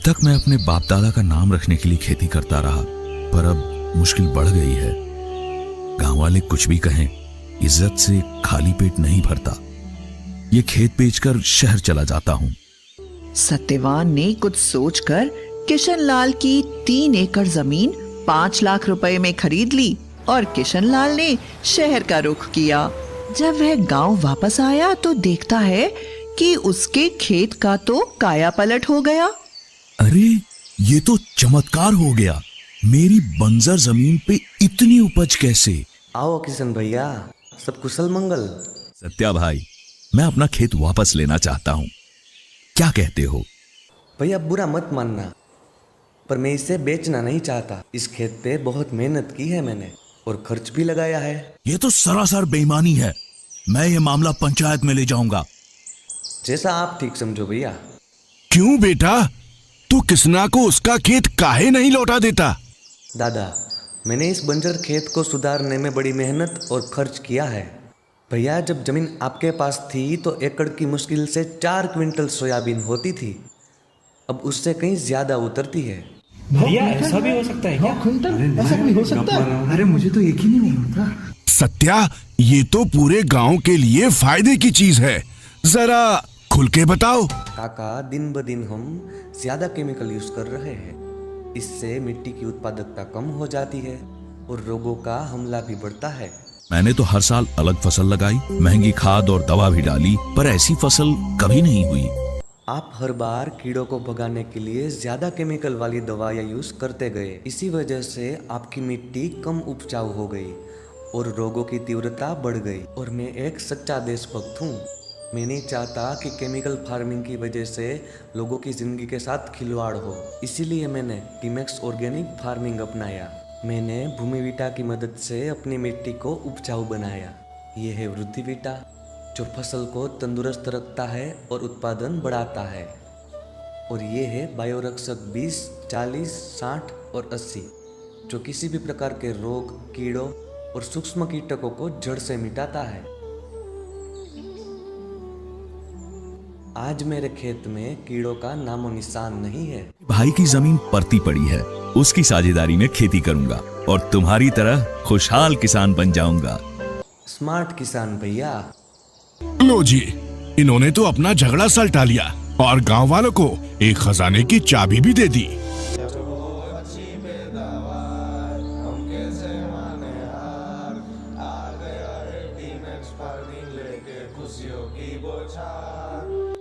तक मैं अपने बाप दादा का नाम रखने के लिए खेती करता रहा, पर अब मुश्किल बढ़ गई है। गांव वाले कुछ भी कहें, इज्जत से खाली पेट नहीं भरता। ये खेत बेचकर शहर चला जाता हूँ। सत्यवान ने कुछ सोचकर किशनलाल की 3 एकड़ जमीन 5 लाख रुपए में खरीद ली और किशनलाल ने शहर का रुख किया। जब वह गांव वापस आया तो देखता है कि उसके खेत का तो काया पलट हो गया। अरे, ये तो चमत्कार हो गया। मेरी बंजर जमीन पे इतनी उपज कैसे? आओ किशन भैया, सब कुशल मंगल। सत्या भाई, मैं अपना खेत वापस लेना चाहता हूँ, क्या कहते हो? भैया बुरा मत मानना, पर मैं इसे बेचना नहीं चाहता। इस खेत पे बहुत मेहनत की है मैंने और खर्च भी लगाया है। ये तो सरासर बेईमानी है। मैं ये मामला पंचायत में ले जाऊंगा। जैसा आप ठीक समझो भैया। क्यों बेटा, तू किसना को उसका खेत काहे नहीं लौटा देता? दादा, मैंने इस बंजर खेत को सुधारने में बड़ी मेहनत और खर्च किया है। भैया, जब जमीन आपके पास थी तो एकड़ की मुश्किल से 4 क्विंटल सोयाबीन होती थी। अब उससे कहीं ज्यादा उतरती है। भैया ऐसा भी हो सकता है क्या? ऐसा भी हो सकता है? अरे मुझे तो यकीन ही नहीं होता। सत्या, ये तो पूरे गांव के लिए फायदे की चीज है, जरा खुल के बताओ। काका, दिन ब दिन हम ज्यादा केमिकल यूज कर रहे हैं। इससे मिट्टी की उत्पादकता कम हो जाती है और रोगों का हमला भी बढ़ता है। मैंने तो हर साल अलग फसल लगाई, महंगी खाद और दवा भी डाली, पर ऐसी फसल कभी नहीं हुई। आप हर बार कीड़ों को भगाने के लिए ज्यादा केमिकल वाली दवाइयाँ यूज करते गए। इसी वजह से आपकी मिट्टी कम उपजाऊ हो गई और रोगों की तीव्रता बढ़ गई। और मैं एक सच्चा देशभक्त हूँ। मैं नहीं चाहता कि केमिकल फार्मिंग की वजह से लोगों की जिंदगी के साथ खिलवाड़ हो। इसीलिए मैंने टीमेक्स ऑर्गेनिक फार्मिंग अपनाया। मैंने भूमिविटा की मदद से अपनी मिट्टी को उपजाऊ बनाया। ये है वृद्धिविटा, जो फसल को तंदुरुस्त रखता है और उत्पादन बढ़ाता है। और ये है बायोरक्षक 20, 40, 60 और 80, जो किसी भी प्रकार के रोग, कीड़ों और सूक्ष्म कीटकों को जड़ से मिटाता है। आज मेरे खेत में कीड़ों का नामो निशान नहीं है। भाई की जमीन परती पड़ी है, उसकी साझेदारी में खेती करूंगा और तुम्हारी तरह खुशहाल किसान बन जाऊंगा। स्मार्ट किसान भैया। लो जी, इन्होंने तो अपना झगड़ा सलटा लिया और गांव वालों को एक खजाने की चाबी भी दे दी।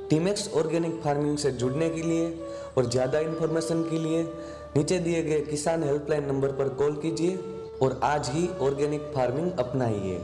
टीमेक्स ऑर्गेनिक फार्मिंग से जुड़ने के लिए और ज़्यादा इन्फॉर्मेशन के लिए नीचे दिए गए किसान हेल्पलाइन नंबर पर कॉल कीजिए और आज ही ऑर्गेनिक फार्मिंग अपनाइए।